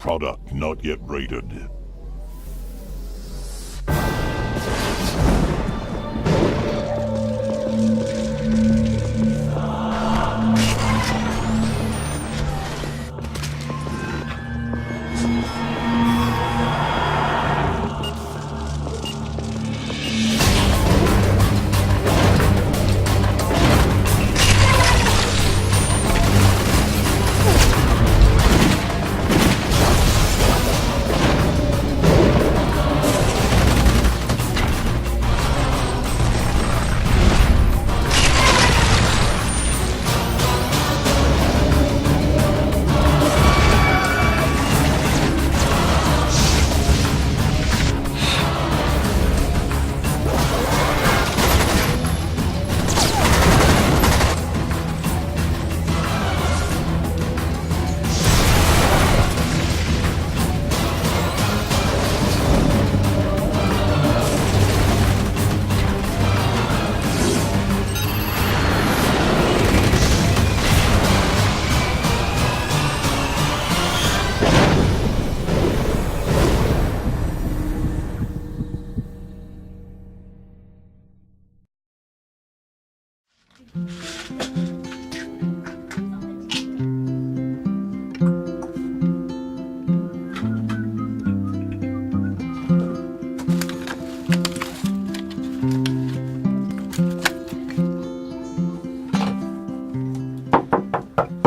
product not yet rated.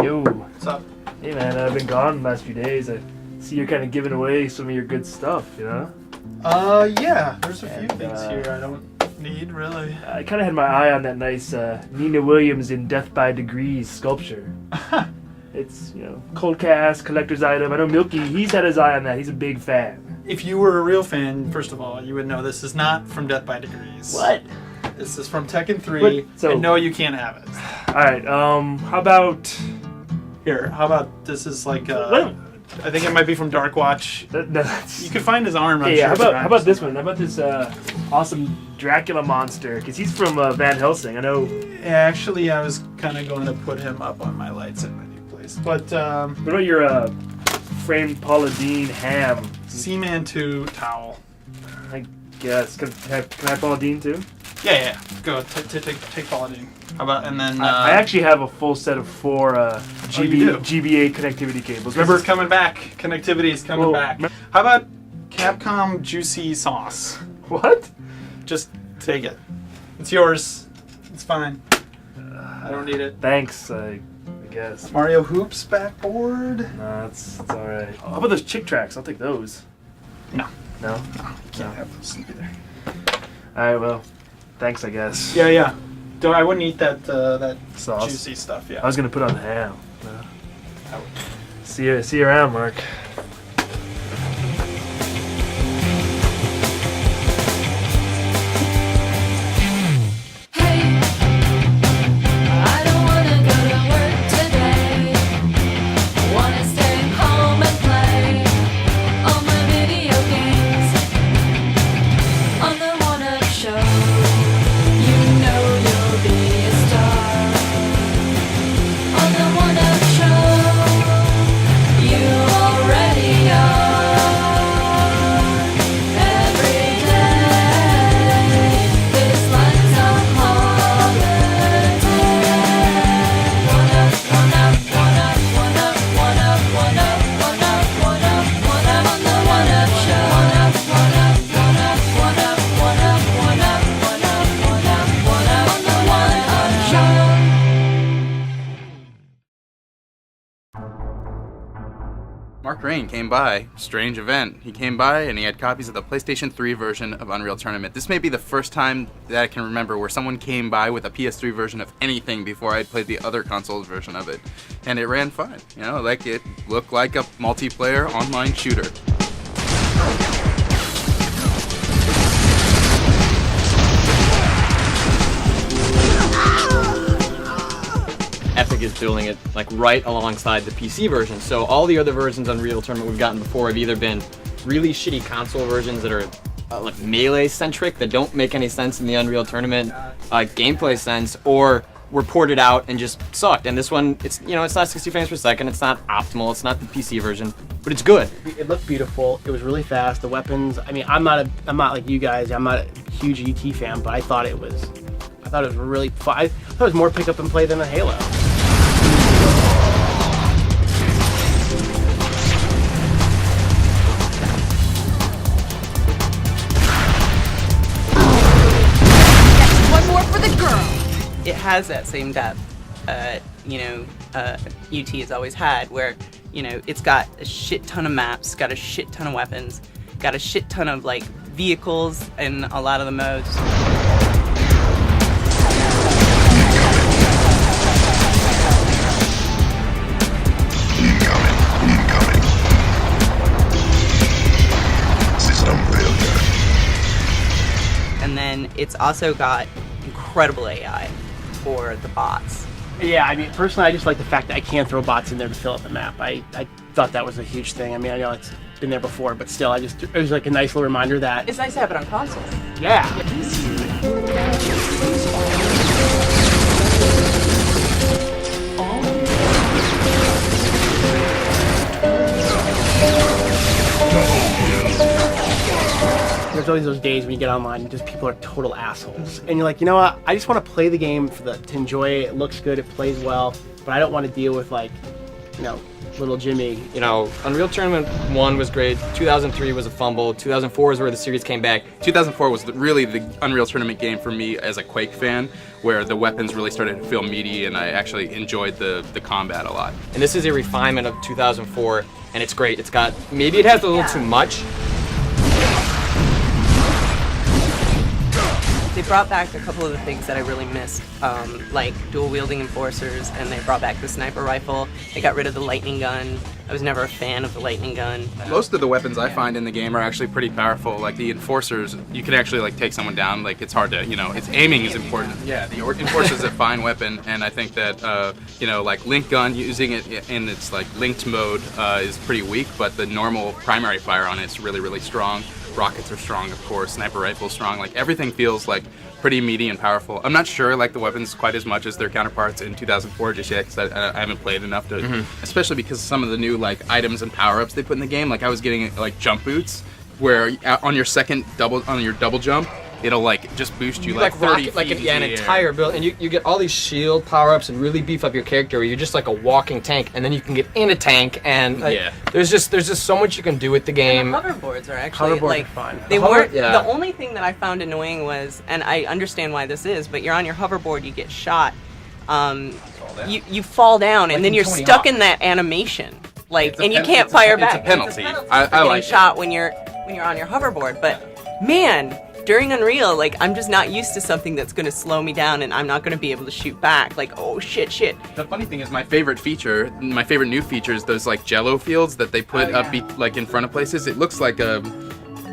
Yo. What's up? Hey man, I've been gone the last few days. I see you're kind of giving away some of your good stuff, you know? Yeah, there's a few things here I don't need, really. I kind of had my eye on that nice Nina Williams in Death by Degrees sculpture. It's, you know, cold cast, collector's item. I know Milky, he's had his eye on that. He's a big fan. If you were a real fan, first of all, you would know this is not from Death by Degrees. What? This is from Tekken 3, and no, you can't have it. Alright, how about... Here, how about this is like, I think it might be from Dark Watch. You could find his arm, I'm sure. How about this one? How about this awesome Dracula monster? Because he's from Van Helsing, I know. Yeah, actually, I was kind of going to put him up on my lights at my new place. But, what about your framed Paula Deen ham? Seaman 2 towel. I guess. Can I have Paula Deen too? Yeah. Go, take Paula Deen. How about, and then... I actually have a full set of 4 GBA connectivity cables. Remember, it's coming back. Connectivity is coming back. How about Capcom Juicy Sauce? What? Just take it. It's yours. It's fine. I don't need it. Thanks, I guess. Mario Hoops backboard? No, it's alright. How about those chick tracks? I'll take those. No. No? No, can't have those either. Alright, well, thanks, I guess. Yeah. I wouldn't eat that sauce. Juicy stuff, yeah. I was gonna put on the ham. No. See you around, Mark. Mark Rain came by. Strange event. He came by and he had copies of the PlayStation 3 version of Unreal Tournament. This may be the first time that I can remember where someone came by with a PS3 version of anything before I'd played the other console's version of it. And it ran fine. You know, like it looked like a multiplayer online shooter. Epic is building it like right alongside the PC version. So all the other versions on Unreal Tournament we've gotten before have either been really shitty console versions that are like melee centric that don't make any sense in the Unreal Tournament gameplay sense, or were ported out and just sucked. And this one, it's it's not 60 frames per second. It's not optimal. It's not the PC version, but it's good. It looked beautiful. It was really fast. The weapons. I mean, I'm not like you guys. I'm not a huge ET fan, but I thought it was really fun. I thought it was more pick up and play than a Halo. One more for the girl. It has that same depth, UT has always had, where, it's got a shit ton of maps, got a shit ton of weapons, got a shit ton of, like, vehicles in a lot of the modes. Incoming. System failure. And then it's also got incredible AI for the bots. Yeah, I mean, personally, I just like the fact that I can throw bots in there to fill up the map. I thought that was a huge thing. I mean, I know it's been there before, but still, it was like a nice little reminder that... It's nice to have it on console. Yeah. There's always those days when you get online and just people are total assholes. And you're like, you know what? I just want to play the game to enjoy it. It looks good. It plays well. But I don't want to deal with, like, little Jimmy. Unreal Tournament 1 was great. 2003 was a fumble. 2004 is where the series came back. 2004 was really the Unreal Tournament game for me as a Quake fan, where the weapons really started to feel meaty and I actually enjoyed the combat a lot. And this is a refinement of 2004, and it's great. It's got, maybe it has a little too much. They brought back a couple of the things that I really missed, like dual-wielding enforcers, and they brought back the sniper rifle. They got rid of the lightning gun. I was never a fan of the lightning gun. Most of the weapons I find in the game are actually pretty powerful. Like the enforcers, you can actually like take someone down. Like it's hard to, its aiming is important. Yeah, the enforcer is a fine weapon, and I think that like link gun, using it in its like linked mode is pretty weak, but the normal primary fire on it is really, really strong. Rockets are strong, of course. Sniper rifle's strong. Like everything feels like pretty meaty and powerful. I'm not sure like the weapons quite as much as their counterparts in 2004 just yet, because I haven't played enough to, especially because some of the new like items and power-ups they put in the game. Like I was getting like jump boots, where on your double jump, it'll like just boost you like 30 feet like in the an air. entire build, and you get all these shield power-ups and really beef up your character where you're just like a walking tank, and then you can get in a tank, and like, there's just so much you can do with the game. And the hoverboards are actually like fun. They weren't. The only thing that I found annoying was, and I understand why this is, but you're on your hoverboard, you get shot, you fall down, like, and then you're stuck in that animation, like, and you can't fire back. It's a penalty. I like shot when you're on your hoverboard, but man. During Unreal, like, I'm just not used to something that's going to slow me down and I'm not going to be able to shoot back. Like, oh, shit. The funny thing is my favorite new feature is those, like, jello fields that they put up, like, in front of places. It looks like a...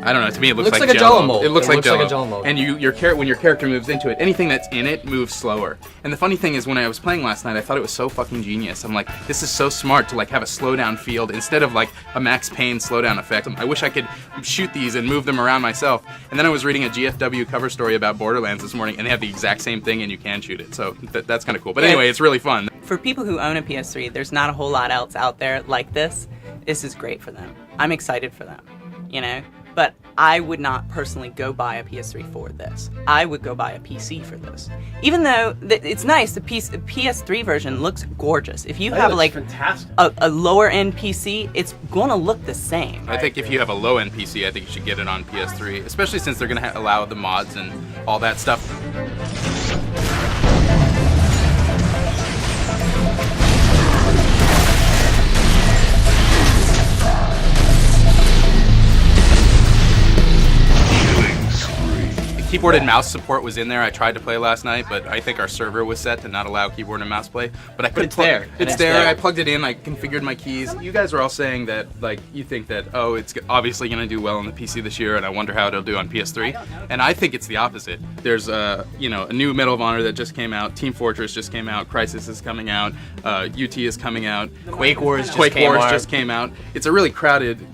I don't know, to me it looks like a Jello mold. It looks like a Jello mold. And when your character moves into it, anything that's in it moves slower. And the funny thing is, when I was playing last night, I thought it was so fucking genius. I'm like, this is so smart to like have a slowdown field instead of like a Max Payne slowdown effect. I wish I could shoot these and move them around myself. And then I was reading a GFW cover story about Borderlands this morning, and they have the exact same thing, and you can shoot it. So that's kind of cool. But anyway, it's really fun. For people who own a PS3, there's not a whole lot else out there like this. This is great for them. I'm excited for them, But I would not personally go buy a PS3 for this. I would go buy a PC for this. Even though it's nice, the PS3 version looks gorgeous. If you have like a lower end PC, it's gonna look the same. I think if you have a low end PC, I think you should get it on PS3, especially since they're gonna allow the mods and all that stuff. Keyboard and mouse support was in there. I tried to play last night, but I think our server was set to not allow keyboard and mouse play. But I couldn't. It's there. I plugged it in. I configured my keys. You guys are all saying that, like, you think that, oh, it's obviously going to do well on the PC this year, and I wonder how it'll do on PS3. And I think it's the opposite. There's a new Medal of Honor that just came out. Team Fortress just came out. Crysis is coming out. UT is coming out. Quake Wars just came out. It's a really crowded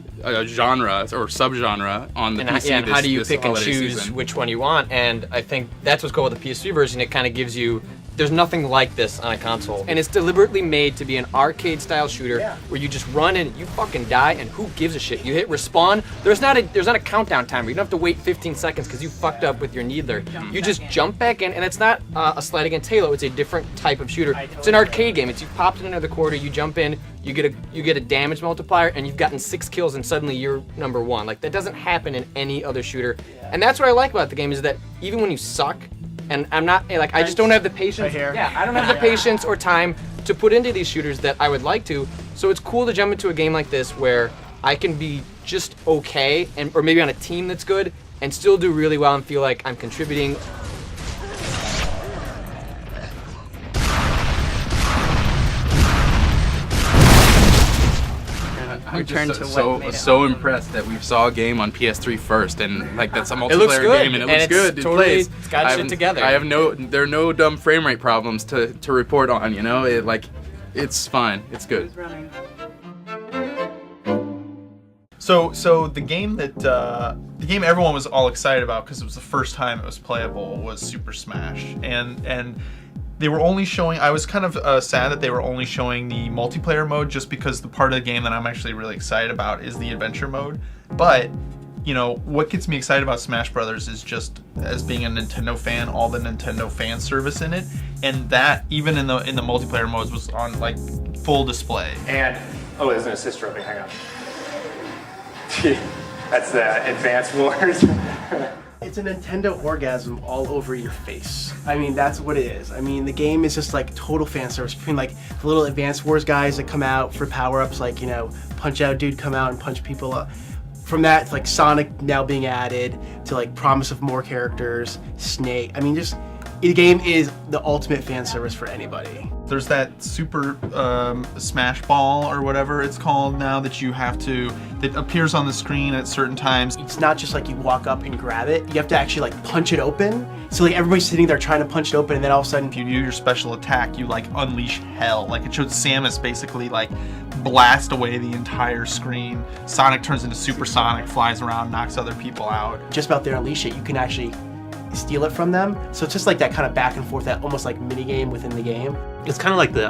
genre or subgenre on the PC. And how do you pick and choose which one you want? And I think that's what's cool with the PS3 version. It kind of gives you there's nothing like this on a console. And it's deliberately made to be an arcade-style shooter where you just run in, you fucking die, and who gives a shit? You hit respawn, there's not a countdown timer. You don't have to wait 15 seconds because you fucked up with your needler. You just jump back in, and it's not a slide against Halo, it's a different type of shooter. It's an arcade game. It's you popped in another quarter, you jump in, you get a damage multiplier, and you've gotten 6 kills, and suddenly you're number 1. Like, that doesn't happen in any other shooter. And that's what I like about the game, is that even when you suck, and I'm not, like, I just don't have the patience. Yeah, I don't have the patience or time to put into these shooters that I would like to. So it's cool to jump into a game like this where I can be just okay, or maybe on a team that's good, and still do really well and feel like I'm contributing. I'm just so impressed that we saw a game on PS3 first, and like that's a multiplayer game, and it looks good. Totally, it plays. It's got shit together. There are no dumb frame rate problems to report on. You know, it's fine. It's good. So the game everyone was all excited about because it was the first time it was playable was Super Smash, and they were only showing. I was kind of sad that they were only showing the multiplayer mode, just because the part of the game that I'm actually really excited about is the adventure mode. But you know what gets me excited about Smash Brothers is just, as being a Nintendo fan, all the Nintendo fan service in it, and that even in the multiplayer modes was on like full display. And oh, there's an assist trophy. Hang on. That's the Advance Wars. It's a Nintendo orgasm all over your face. I mean, that's what it is. I mean, the game is just like total fan service, between like the little Advance Wars guys that come out for power-ups, like, you know, Punch Out Dude come out and punch people up. From that, to like Sonic now being added, to like promise of more characters, Snake. I mean, just, the game is the ultimate fan service for anybody. There's that Super Smash Ball or whatever it's called now that appears on the screen at certain times. It's not just like you walk up and grab it. You have to actually like punch it open. So like everybody's sitting there trying to punch it open, and then all of a sudden, if you do your special attack, you like unleash hell. Like it showed Samus basically like blast away the entire screen. Sonic turns into Super Sonic, flies around, knocks other people out. Just about there, unleash it, you can actually steal it from them. So it's just like that kind of back and forth, that almost like mini game within the game. It's kind of like the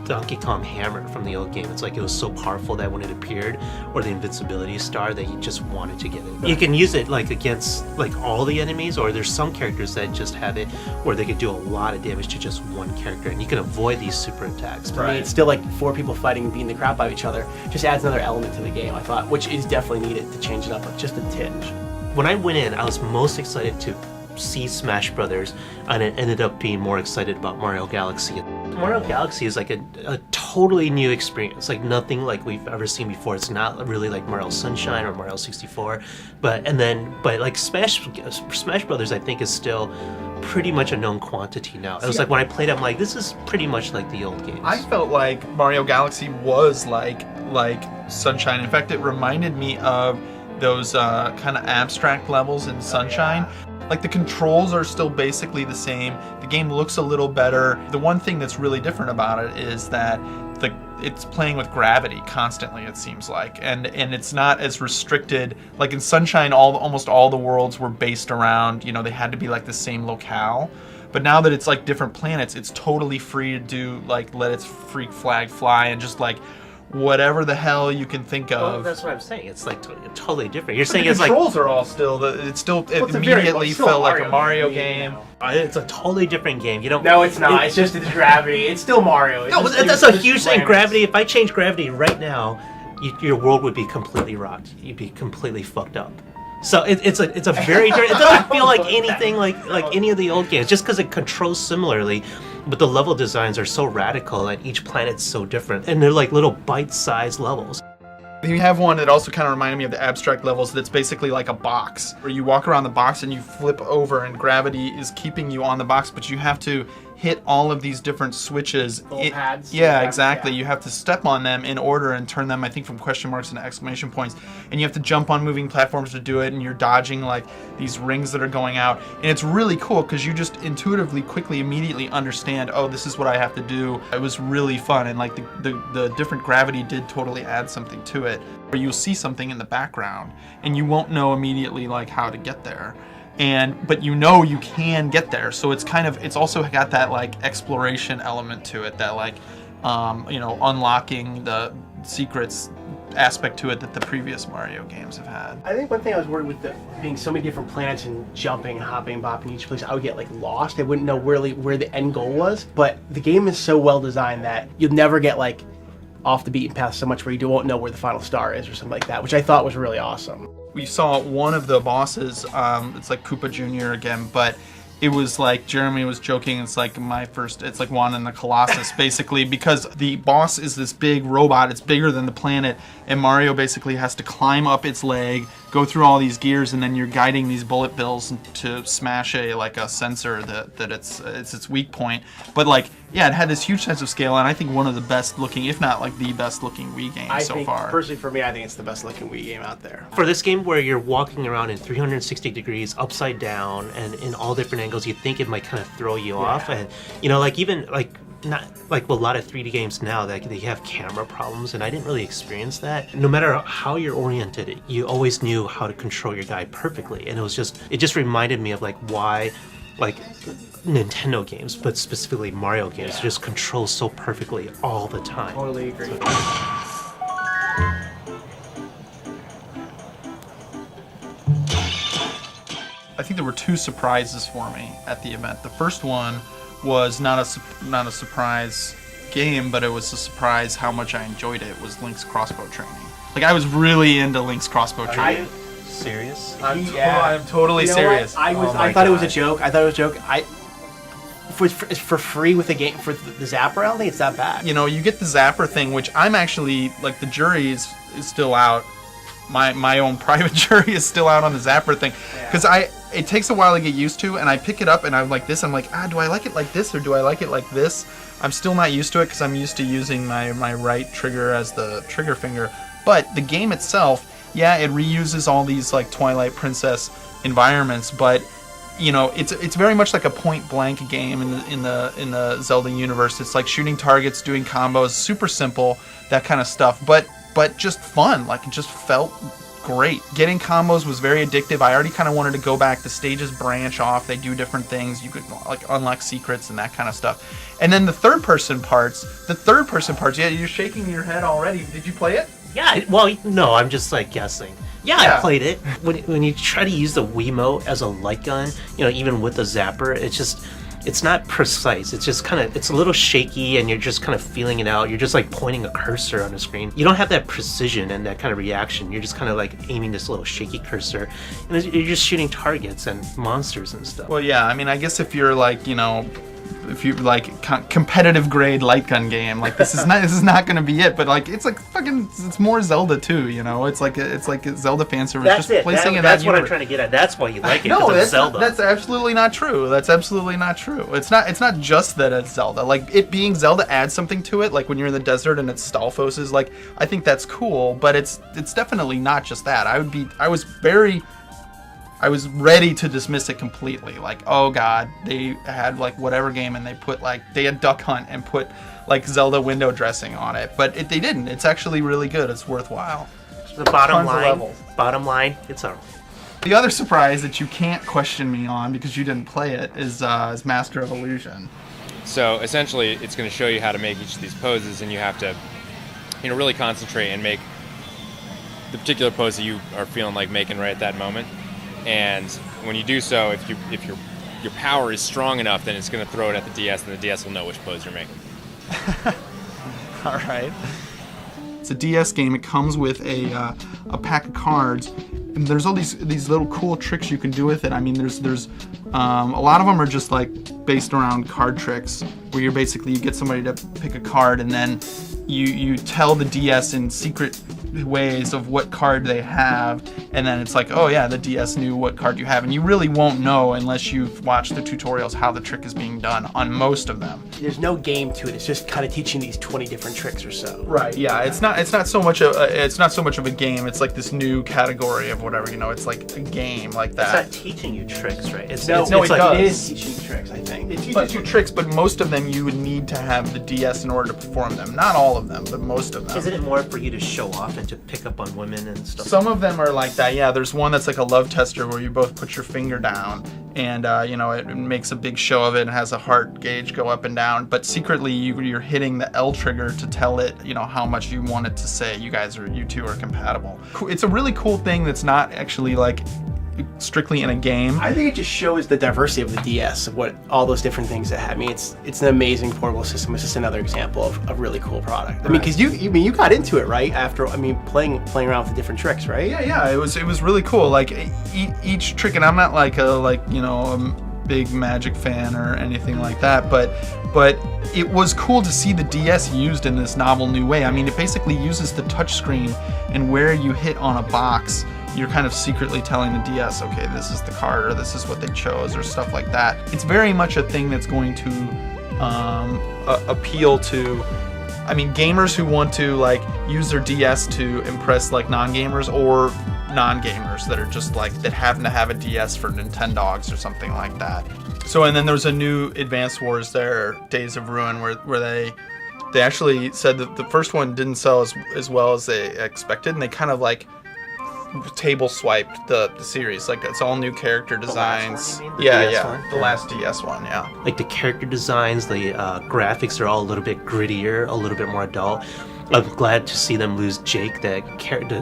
Donkey Kong hammer from the old game. It's like it was so powerful that when it appeared, or the invincibility star, that you just wanted to get it. You can use it like against like all the enemies, or there's some characters that just have it where they could do a lot of damage to just one character, and you can avoid these super attacks. I mean, it's still like 4 people fighting and beating the crap out of each other. Just adds another element to the game, I thought, which is definitely needed to change it up, like just a tinge. When I went in, I was most excited to see Smash Brothers, and it ended up being more excited about Mario Galaxy. Mario Galaxy is like a totally new experience, like nothing like we've ever seen before. It's not really like Mario Sunshine or Mario 64, but like Smash Brothers, I think, is still pretty much a known quantity now. It was like when I played it, I'm like, this is pretty much like the old games. I felt like Mario Galaxy was like Sunshine. In fact, it reminded me of those kind of abstract levels in Sunshine. Like the controls are still basically the same. The game looks a little better. The one thing that's really different about it is that it's playing with gravity constantly, it seems like, and it's not as restricted. Like in Sunshine, almost all the worlds were based around, you know, they had to be like the same locale. But now that it's like different planets, it's totally free to do, like, let its freak flag fly and just like whatever the hell you can think of. Well, that's what I'm saying. It's like totally different. You're but saying the it's like controls are all still. It immediately felt like a Mario game. It's a totally different game. You don't. No, it's not. It's just the gravity. It's still Mario. That's a huge thing. Gravity. If I change gravity right now, your world would be completely rocked. You'd be completely fucked up. So it's a very different. It doesn't feel like anything like any of the old games, just because it controls similarly. But the level designs are so radical, and each planet's so different, and they're like little bite-sized levels. You have one that also kind of reminded me of the abstract levels that's basically like a box, where you walk around the box and you flip over and gravity is keeping you on the box, but you have to hit all of these different switches. Pads. Yeah, exactly. Yeah. You have to step on them in order and turn them, I think, from question marks into exclamation points. And you have to jump on moving platforms to do it, and you're dodging like these rings that are going out. And it's really cool because you just intuitively, quickly, immediately understand, oh, this is what I have to do. It was really fun, and like the different gravity did totally add something to it. Where you'll see something in the background, and you won't know immediately like how to get there. but you can get there. So it's also got that like exploration element to it, that like unlocking the secrets aspect to it that the previous Mario games have had. I think one thing I was worried with being so many different planets and jumping, hopping, bopping each place, I would get like lost. I wouldn't know really where the end goal was. But the game is so well designed that you'll never get like off the beaten path so much where you won't know where the final star is or something like that, which I thought was really awesome. We saw one of the bosses, it's like Koopa Jr. again, but it was like Jeremy was joking, it's like it's like Juan and the Colossus basically, because the boss is this big robot, it's bigger than the planet, and Mario basically has to climb up its leg, go through all these gears, and then you're guiding these bullet bills to smash a sensor that it's its weak point. But like, yeah, it had this huge sense of scale, and I think one of the best looking, if not like the best looking Wii game so far. Personally for me, I think it's the best looking Wii game out there. For this game where you're walking around in 360 degrees, upside down, and in all different angles, you think it might kind of throw you off. And, like even like, not like a lot of 3D games now that they have camera problems, and I didn't really experience that. No matter how you're oriented, you always knew how to control your guy perfectly, and it just reminded me of like why like Nintendo games, but specifically Mario games, just control so perfectly all the time. Totally agree. I think there were two surprises for me at the event. The first one was not a surprise game, but it was a surprise how much I enjoyed it. Was Link's crossbow training. Like, I was really into Link's crossbow training. Serious? I'm totally serious. I thought it was a joke. For free with the game, for the Zapper, I don't think it's that bad. You get the Zapper thing, which I'm actually, like, the jury is still out. My own private jury is still out on the Zapper thing, because it takes a while to get used to, and I pick it up and I'm like this. I'm like, do I like it like this or do I like it like this? I'm still not used to it because I'm used to using my right trigger as the trigger finger. But the game itself, it reuses all these like Twilight Princess environments, but it's very much like a point blank game in the Zelda universe. It's like shooting targets, doing combos, super simple, that kind of stuff, but just fun. Like, it just felt great. Getting combos was very addictive. I already kind of wanted to go back. The stages branch off. They do different things. You could like unlock secrets and that kind of stuff. And then the third person parts, yeah, you're shaking your head already. Did you play it? Yeah, well, no, I'm just like guessing. Yeah, I played it. When you try to use the Wiimote as a light gun, even with the Zapper, it's not precise. It's just it's a little shaky, and you're just kind of feeling it out. You're just like pointing a cursor on the screen. You don't have that precision and that kind of reaction. You're just kind of like aiming this little shaky cursor, and you're just shooting targets and monsters and stuff. Well, yeah, I mean, I guess if you're like, if you like competitive grade light gun game, like this is not going to be it. But like, it's like it's more Zelda too. It's like a Zelda fan service. That's it. That's what I'm trying to get at. That's why you like it. No, it's Zelda. That's absolutely not true. That's absolutely not true. It's not just that it's Zelda. Like, it being Zelda adds something to it. Like when you're in the desert and it's Stalfos, like, I think that's cool. But it's definitely not just that. I was ready to dismiss it completely. Like, oh god, they had like whatever game and they had Duck Hunt and put like Zelda window dressing on it. But they didn't. It's actually really good. It's worthwhile. The bottom line, it's alright. The other surprise that you can't question me on because you didn't play it is Master of Illusion. So essentially, it's going to show you how to make each of these poses, and you have to, really concentrate and make the particular pose that you are feeling like making right at that moment. And when you do so, if your power is strong enough, then it's going to throw it at the DS, and the DS will know which pose you're making. All right. It's a DS game. It comes with a pack of cards, and there's all these little cool tricks you can do with it. I mean, there's a lot of them are just like based around card tricks, where you get somebody to pick a card, and then you tell the DS in secret ways of what card they have, and then it's like, oh yeah, the DS knew what card you have, and you really won't know unless you've watched the tutorials how the trick is being done on most of them. there's no game to it. It's just kind of teaching these 20 different tricks or so. Right. Yeah. It's not so much of a game. It's like this new category of whatever. It's like a game like It's that. not teaching you tricks, right? It's No, it's it like, does. It is teaching tricks, I think. It teaches you tricks, but most of them you would need to have the DS in order to perform them. Not all of them, but most of them. Isn't it more for you to show off and to pick up on women and stuff? Some of them are like that. Yeah, there's one that's like a love tester where you both put your finger down, and it makes a big show of it and has a heart gauge go up and down. But secretly, you're hitting the L trigger to tell it, how much you want it to say. You two are compatible. It's a really cool thing that's not actually like strictly in a game. I think it just shows the diversity of the DS, of what all those different things it had. I mean, it's an amazing portable system. It's just another example of a really cool product. I mean, because you got into it right after playing around with the different tricks, right? Yeah. It was really cool. Like each trick, and I'm not like a big Magic fan or anything like that, but it was cool to see the DS used in this novel new way. I mean, it basically uses the touchscreen, and where you hit on a box, you're kind of secretly telling the DS, okay, this is the card, or this is what they chose, or stuff like that. It's very much a thing that's going to appeal to, gamers who want to use their DS to impress non-gamers, or non-gamers that are just that happen to have a DS for Nintendogs or something like that. So, and then there's a new Advance Wars there, Days of Ruin, where they actually said that the first one didn't sell as well as they expected, and they kind of table swiped the series. It's all new character designs. The last DS one, yeah. Like the character designs, the graphics are all a little bit grittier, a little bit more adult. I'm glad to see them lose Jake, the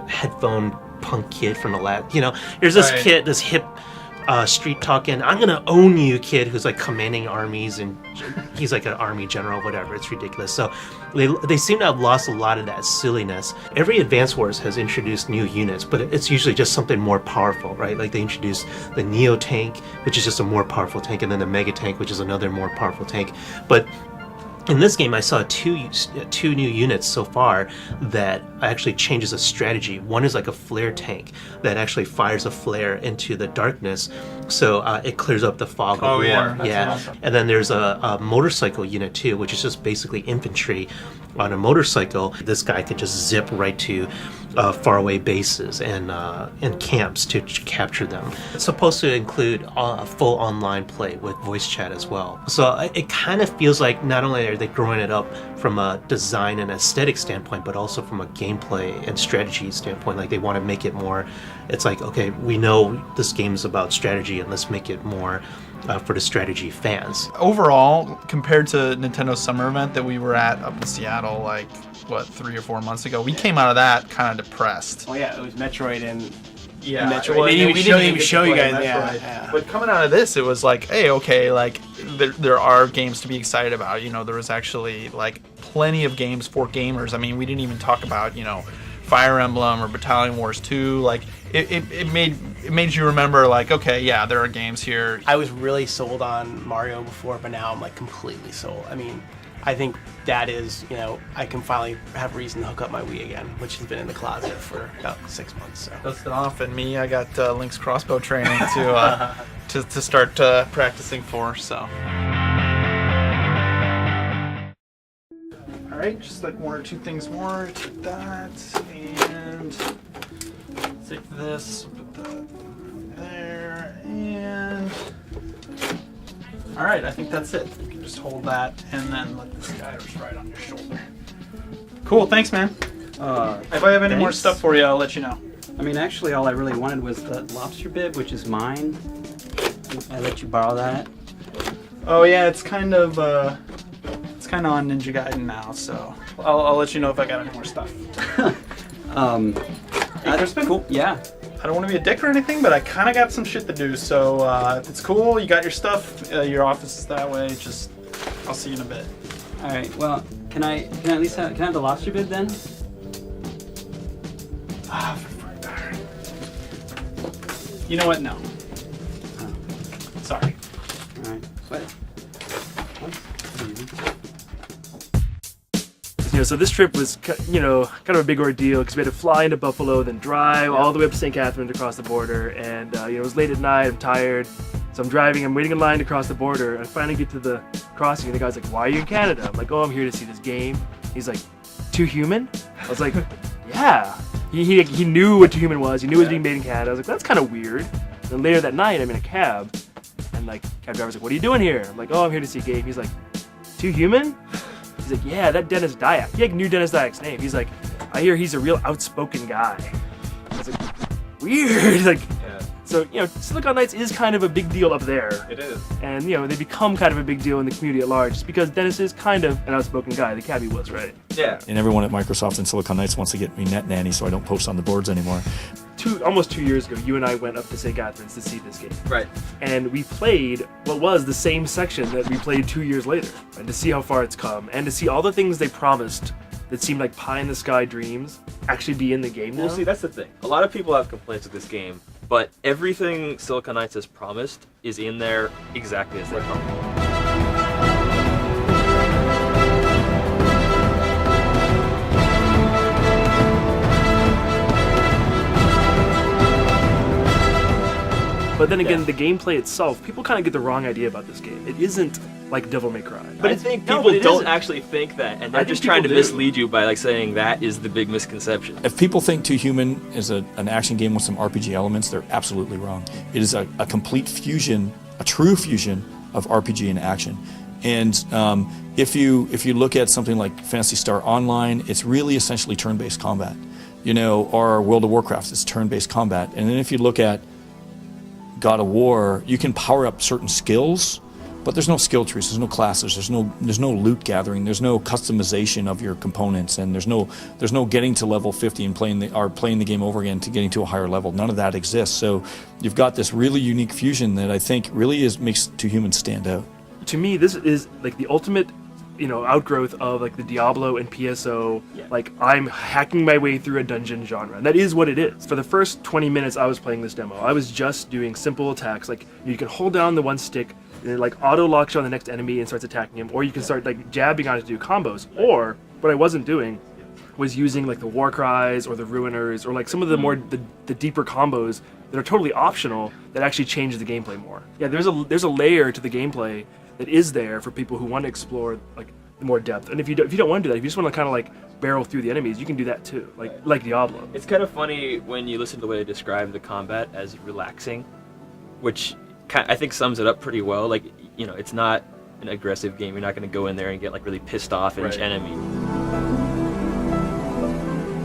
headphone punk kid from the last. There's this kid, this hip street talking, I'm gonna own you kid, who's commanding armies, and he's like an army general, whatever. It's ridiculous. So they seem to have lost a lot of that silliness. Every Advance Wars has introduced new units, but it's usually just something more powerful, right? Like they introduced the Neo tank, which is just a more powerful tank, and then the Mega tank, which is another more powerful tank. But in this game, I saw two new units so far that actually changes the strategy. One is like a flare tank that actually fires a flare into the darkness, so it clears up the fog of war. Yeah. Awesome. And then there's a motorcycle unit too, which is just basically infantry on a motorcycle. This guy can just zip right to faraway bases and camps to capture them. It's supposed to include a full online play with voice chat as well. So it kind of feels like not only are they growing it up from a design and aesthetic standpoint, but also from a gameplay and strategy standpoint. Like they want to make it more, it's like, okay, we know this game is about strategy, and let's make it more for the strategy fans. Overall, compared to Nintendo's summer event that we were at up in Seattle 3 or 4 months ago, we came out of that kind of depressed. Oh yeah, it was Metroid and Metroid. Well, we didn't even get show to you play guys. Metroid. Yeah. But coming out of this, it was hey, okay, there are games to be excited about. There was actually plenty of games for gamers. I mean, we didn't even talk about Fire Emblem or Battalion Wars 2. It made you remember okay, yeah, there are games here. I was really sold on Mario before, but now I'm completely sold. I mean, I think that is, I can finally have reason to hook up my Wii again, which has been in the closet for about 6 months. So Dusted off, and me, I got Link's crossbow training to start practicing for. So. All right, just one or two things more. Take that and take this, put that there, and all right, I think that's it. You can just hold that and then let this guy just right on your shoulder. Cool, thanks, man. If I have any more stuff for you, I'll let you know. I mean, actually, all I really wanted was the lobster bib, which is mine. I let you borrow that. Oh yeah, it's kind of on Ninja Gaiden now, so I'll let you know if I got any more stuff. That's cool. Yeah. I don't want to be a dick or anything, but I kind of got some shit to do. So if it's cool, you got your stuff, your office is that way. Just, I'll see you in a bit. All right. Well, can I at least have the lobster bib then? You know what? No. Oh. Sorry. All right. What? So this trip was, kind of a big ordeal because we had to fly into Buffalo, then drive all the way up to St. Catharines across the border, and it was late at night. I'm tired, So I'm driving, I'm waiting in line to cross the border. I finally get to the crossing, and the guy's like, "Why are you in Canada?" I'm like, "Oh, I'm here to see this game." He's like, "Too Human?" I was like, "Yeah." He knew what Too Human was. He knew it was being made in Canada. I was like, "That's kind of weird." And then later that night, I'm in a cab, and like cab driver's like, "What are you doing here?" I'm like, "Oh, I'm here to see a game." He's like, "Too Human?" He's like, "Yeah, that Dennis Dyack." He like knew Dennis Dyack's name. He's like, "I hear he's a real outspoken guy." I was like, weird. Like, so, you know, Silicon Knights is kind of a big deal up there. It is. And, you know, they become kind of a big deal in the community at large just because Dennis is kind of an outspoken guy. The cabbie was, right? Yeah. And everyone at Microsoft and Silicon Knights wants to get me net nanny so I don't post on the boards anymore. Almost 2 years ago, you and I went up to St. Catharines to see this game. Right. And we played what was the same section that we played 2 years later. And to see how far it's come and to see all the things they promised that seemed like pie-in-the-sky dreams actually be in the game now. Well, see, that's the thing. A lot of people have complaints with this game, but everything Silicon Knights has promised is in there exactly as they come. But then again, the gameplay itself, people kind of get the wrong idea about this game. It isn't like Devil May Cry. But I think people don't actually think that, and they're just trying to mislead you by like saying that is the big misconception. If people think Too Human is an action game with some RPG elements, they're absolutely wrong. It is a complete fusion, a true fusion of RPG and action. And if you look at something like Phantasy Star Online, it's really essentially turn-based combat. You know, or World of Warcraft, it's turn-based combat. And then if you look at God of War, you can power up certain skills, but there's no skill trees, there's no classes, there's no loot gathering, there's no customization of your components, and there's no getting to level 50 and playing the game over again to getting to a higher level. None of that exists. So you've got this really unique fusion that I think really makes Too Human stand out. To me, this is like the ultimate, you know, outgrowth of like the Diablo and PSO. Like, I'm hacking my way through a dungeon genre. And that is what it is. For the first 20 minutes I was playing this demo, I was just doing simple attacks. Like, you can hold down the one stick and it like auto locks you on the next enemy and starts attacking him, or you can start like jabbing on it to do combos. Or what I wasn't doing was using like the war cries or the ruiners or like some of the more the deeper combos that are totally optional that actually change the gameplay more. Yeah, there's a layer to the gameplay that is there for people who want to explore like more depth. And if you don't want to do that, if you just want to kind of like barrel through the enemies, you can do that too, like Diablo. It's kind of funny when you listen to the way they describe the combat as relaxing, which I think sums it up pretty well. Like, you know, it's not an aggressive game. You're not going to go in there and get like really pissed off at each enemy.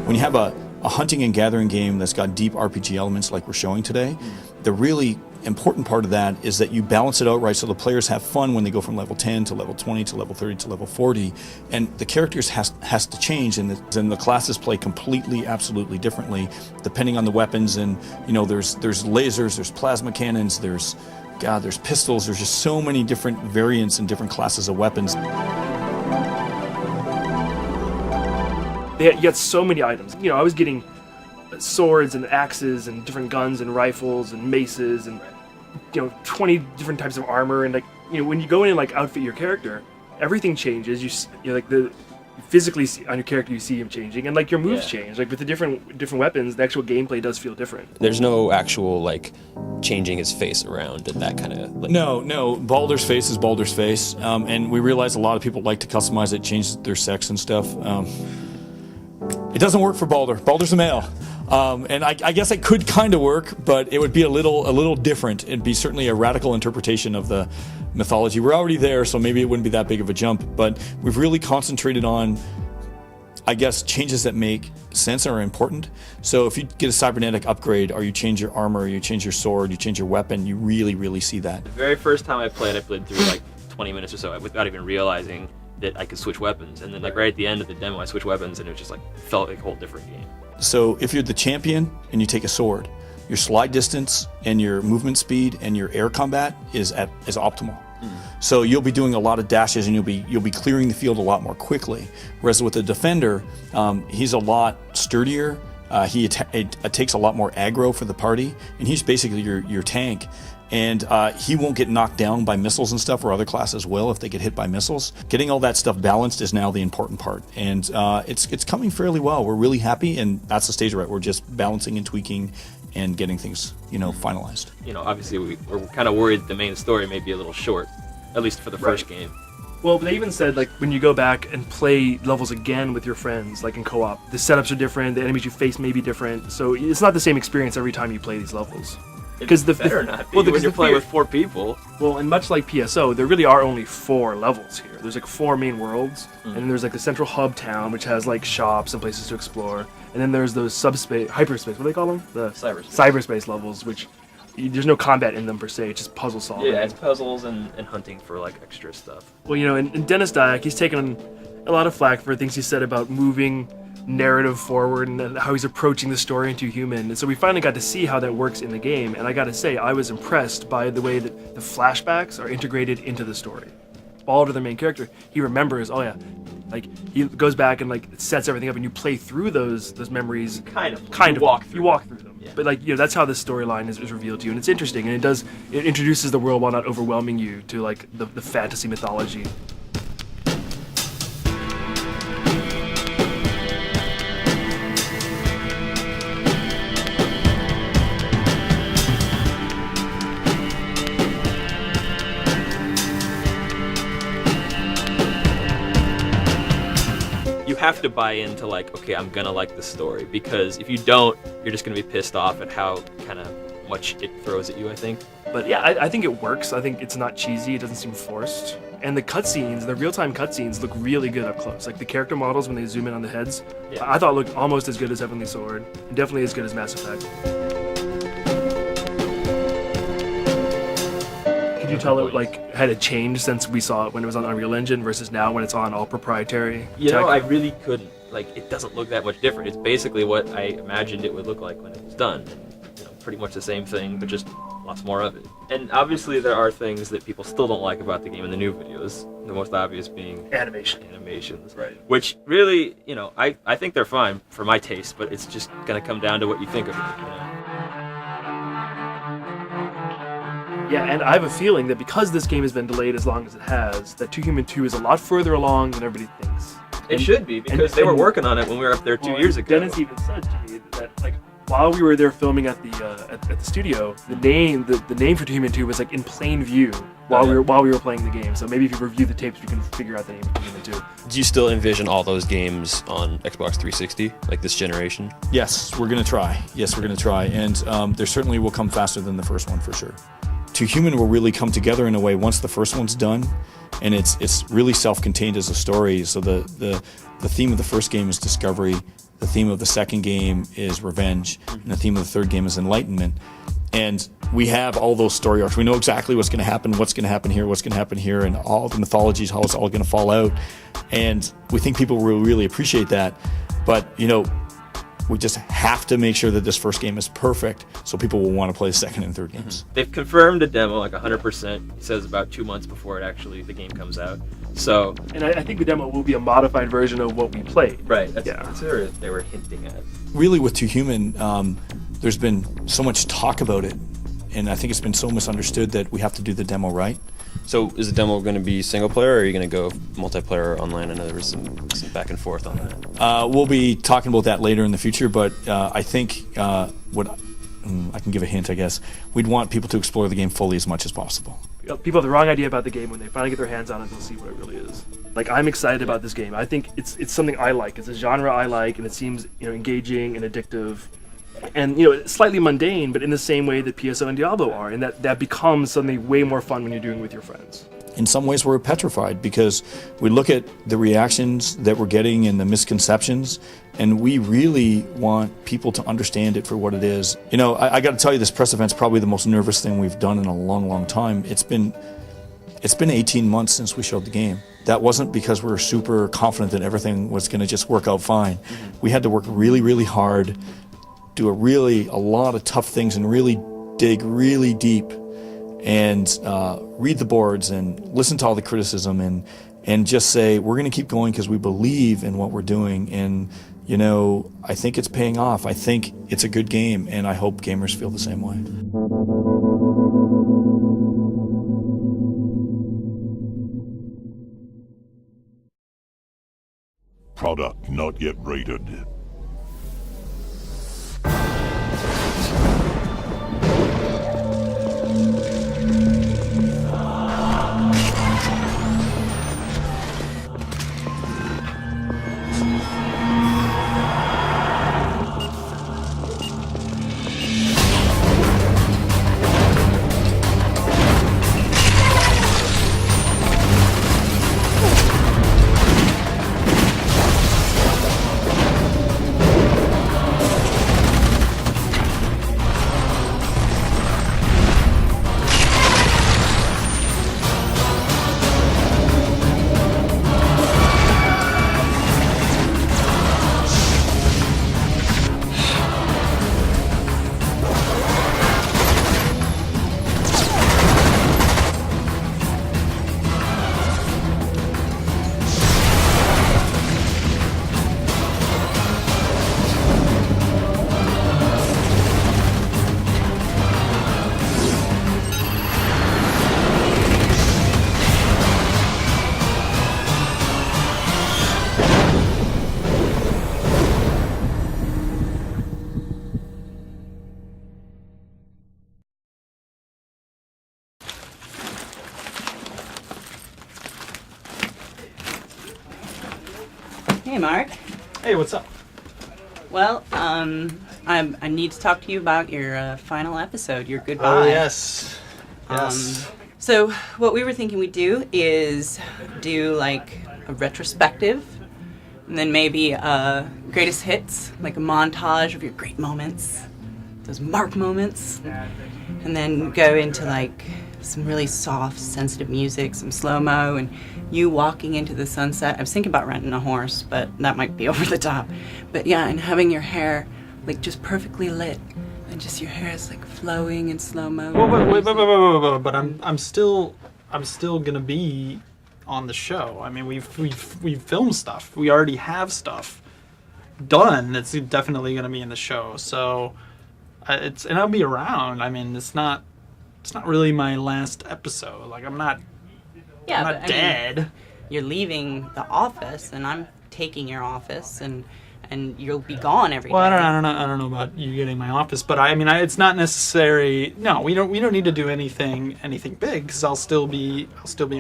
When you have a hunting and gathering game that's got deep RPG elements like we're showing today, the really important part of that is that you balance it out right so the players have fun when they go from level 10 to level 20 to level 30 to level 40, and the characters has to change, and the classes play completely, absolutely differently depending on the weapons. And you know, there's lasers, there's plasma cannons, there's pistols, there's just so many different variants and different classes of weapons. You had so many items. You know, I was getting swords and axes and different guns and rifles and maces and, you know, 20 different types of armor. And like, you know, when you go in and like outfit your character, everything changes. You like the physically see, on your character you see him changing, and like your moves change. Like with the different weapons, the actual gameplay does feel different. There's no actual like changing his face around and that kind of like... No, Baldur's face is Baldur's face, and we realize a lot of people like to customize it, change their sex and stuff. It doesn't work for Baldur. Baldur's a male. And I guess it could kind of work, but it would be a little different. It'd be certainly a radical interpretation of the mythology. We're already there, so maybe it wouldn't be that big of a jump, but we've really concentrated on, I guess, changes that make sense and are important. So if you get a cybernetic upgrade, or you change your armor, or you change your sword, you change your weapon, you really see that. The very first time I played through like 20 minutes or so without even realizing that I could switch weapons, and then like right at the end of the demo I switched weapons, and it just like felt like a whole different game. So if you're the champion and you take a sword, your slide distance and your movement speed and your air combat is optimal. So you'll be doing a lot of dashes, and you'll be clearing the field a lot more quickly. Whereas with the defender, he's a lot sturdier. It takes a lot more aggro for the party, and he's basically your tank. And he won't get knocked down by missiles and stuff, or other classes will if they get hit by missiles. Getting all that stuff balanced is now the important part, and it's coming fairly well. We're really happy, and that's the stage we're at. We're just balancing and tweaking and getting things, finalized. Obviously we're kind of worried the main story may be a little short, at least for the first game. Well, they even said, like, when you go back and play levels again with your friends, like in co-op, the setups are different, the enemies you face may be different, so it's not the same experience every time you play these levels. Because the better not be when you're playing with 4 people. Well, and much like PSO, there really are only 4 levels here. There's like 4 main worlds, and then there's like the central hub town, which has like shops and places to explore, and then there's those hyperspace, what do they call them? The cyberspace levels, which there's no combat in them per se, it's just puzzle solving. Yeah, it's puzzles and hunting for like extra stuff. Well, and Dennis Dyack, he's taken a lot of flack for things he said about moving narrative forward and how he's approaching the story into human. And so we finally got to see how that works in the game, and I gotta say, I was impressed by the way that the flashbacks are integrated into the story. All to the main character, he remembers, oh yeah, like he goes back and like sets everything up, and you play through those memories. You walk through them. Yeah. But like that's how the storyline is revealed to you, and it's interesting, and it introduces the world while not overwhelming you to like the fantasy mythology. You have to buy into like, okay, I'm gonna like the story, because if you don't, you're just gonna be pissed off at how kind of much it throws at you, I think. But yeah, I think it works. I think it's not cheesy, it doesn't seem forced. And the cutscenes, the real-time cutscenes look really good up close. Like the character models when they zoom in on the heads, I thought looked almost as good as Heavenly Sword, and definitely as good as Mass Effect. Could you tell it like had it changed since we saw it when it was on Unreal Engine versus now when it's on all proprietary tech? I really couldn't. Like, it doesn't look that much different. It's basically what I imagined it would look like when it was done. And, pretty much the same thing, but just lots more of it. And obviously there are things that people still don't like about the game in the new videos. The most obvious being animations. Right. Which really, I think they're fine for my taste, but it's just gonna come down to what you think of it, Yeah, and I have a feeling that because this game has been delayed as long as it has, that 2 Human 2 is a lot further along than everybody thinks. It should be, because they were working on it when we were up there 2 years ago. Dennis even said to me that, like, while we were there filming at the studio, the name for 2 Human 2 was like in plain view while we were playing the game. So maybe if you review the tapes, we can figure out the name of 2 Human 2. Do you still envision all those games on Xbox 360, like this generation? Yes, we're gonna try. And there certainly will come faster than the first one for sure. 2 Human will really come together in a way once the first one's done, and it's really self-contained as a story. So the theme of the first game is discovery, the theme of the second game is revenge, and the theme of the third game is enlightenment. And we have all those story arcs. We know exactly what's going to happen here, and all the mythologies, how it's all going to fall out. And we think people will really appreciate that. But we just have to make sure that this first game is perfect so people will want to play the second and third games. They've confirmed a demo like 100%. It says about 2 months before the game comes out. So, and I think the demo will be a modified version of what we played. Right. That's what they were hinting at. Really, with 2 Human, there's been so much talk about it, and I think it's been so misunderstood that we have to do the demo right. So is the demo going to be single player, or are you going to go multiplayer online? I know there was some back and forth on that. We'll be talking about that later in the future, but I think I can give a hint, I guess. We'd want people to explore the game fully as much as possible. People have the wrong idea about the game. When they finally get their hands on it, they'll see what it really is. Like, I'm excited about this game. I think it's something I like. It's a genre I like, and it seems engaging and addictive. And it's slightly mundane, but in the same way that PSO and Diablo are, and that becomes something way more fun when you're doing it with your friends. In some ways, we're petrified because we look at the reactions that we're getting and the misconceptions, and we really want people to understand it for what it is. I got to tell you, this press event's probably the most nervous thing we've done in a long, long time. It's been 18 months since we showed the game. That wasn't because we were super confident that everything was going to just work out fine. Mm-hmm. We had to work really, really hard, do a lot of tough things, and really dig really deep and read the boards and listen to all the criticism and just say we're going to keep going because we believe in what we're doing. And I think it's paying off. I think it's a good game, and I hope gamers feel the same way. Product not yet rated. Hey, Mark. Hey, what's up? Well, I need to talk to you about your final episode, your goodbye. Oh, yes. Yes. So what we were thinking we'd do is do like a retrospective, and then maybe greatest hits, like a montage of your great moments, those Mark moments, and then go into like some really soft, sensitive music, some slow-mo, and you walking into the sunset. I was thinking about renting a horse, but that might be over the top. But yeah, and having your hair like just perfectly lit, and just your hair is like flowing in slow-mo. Wait, but I'm still gonna be on the show. I mean, we've filmed stuff. We already have stuff done. It's definitely gonna be in the show. So and I'll be around. I mean, it's not really my last episode. Like I'm not dead. Mean, you're leaving the office, and I'm taking your office, and you'll be gone every day. Well, I don't know about you getting my office, but I mean, it's not necessary. No, we don't need to do anything big because I'll still be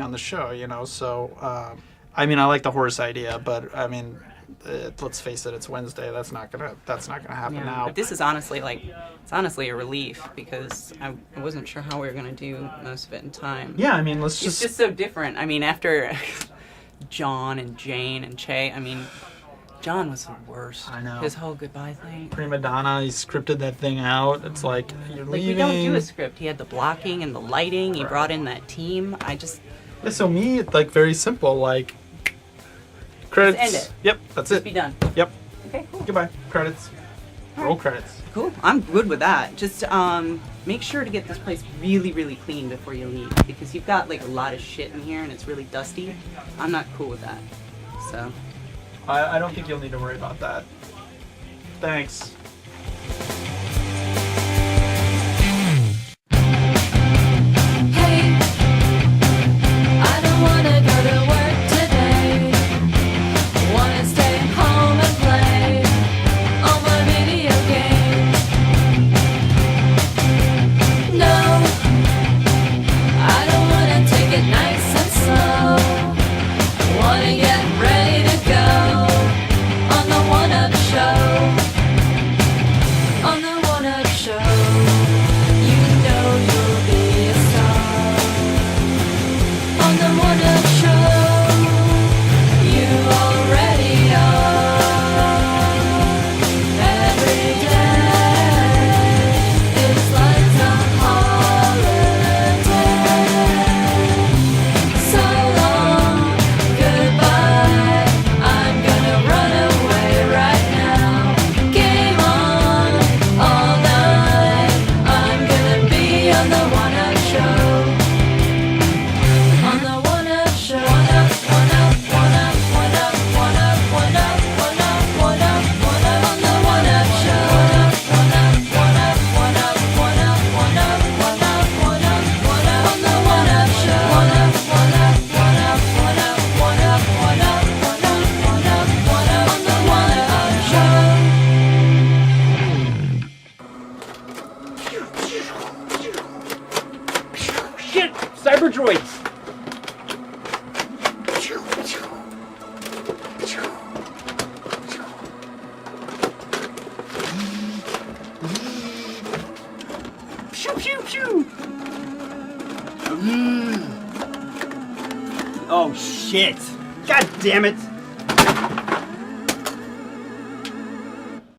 on the show, you know. So, I mean, I like the horse idea, but I mean, let's face it, it's Wednesday. That's not gonna happen now. But this is honestly a relief because I wasn't sure how we were gonna do most of it in time. Yeah, I mean, it's just so different. I mean, after John and Jane and Che, I mean, John was the worst. I know. His whole goodbye thing. Prima Donna, he scripted that thing out. It's like, you're leaving. We don't do a script. He had the blocking and the lighting. He brought in that team. Yeah, so me, it's like very simple, like, credits. Just end it. Yep, that's Just it. be done. Yep. Okay, cool. Goodbye. Credits. Roll credits. Cool. I'm good with that. Just make sure to get this place really, really clean before you leave because you've got like a lot of shit in here and it's really dusty. I'm not cool with that. So. I don't think you'll need to worry about that. Thanks. Hey, I don't wanna go to work today. Wanna stay home and play on my video game. No, I don't wanna take it nice and slow. Wanna get ready to go. On the one-up show, you know you'll be a star. On the one-up show, you already are. Every day is like a holiday. So long, goodbye. I'm gonna run away right now. Game on all night. I'm gonna be on the one-up show. On the one-up show. One-up, one-up, one-up, one-up, one-up, one-up, one-up, one-up, one-up. On the one-up show. One-up, one-up, one-up, one-up, one-up, one-up, one-up, one-up. On the one-up show. One-up, one-up, one-up, one-up, one-up, one-up, one-up, one-up, one-up. On the one-up show. Shit! Cyber droids! Pew pew pew! Oh shit! God damn it!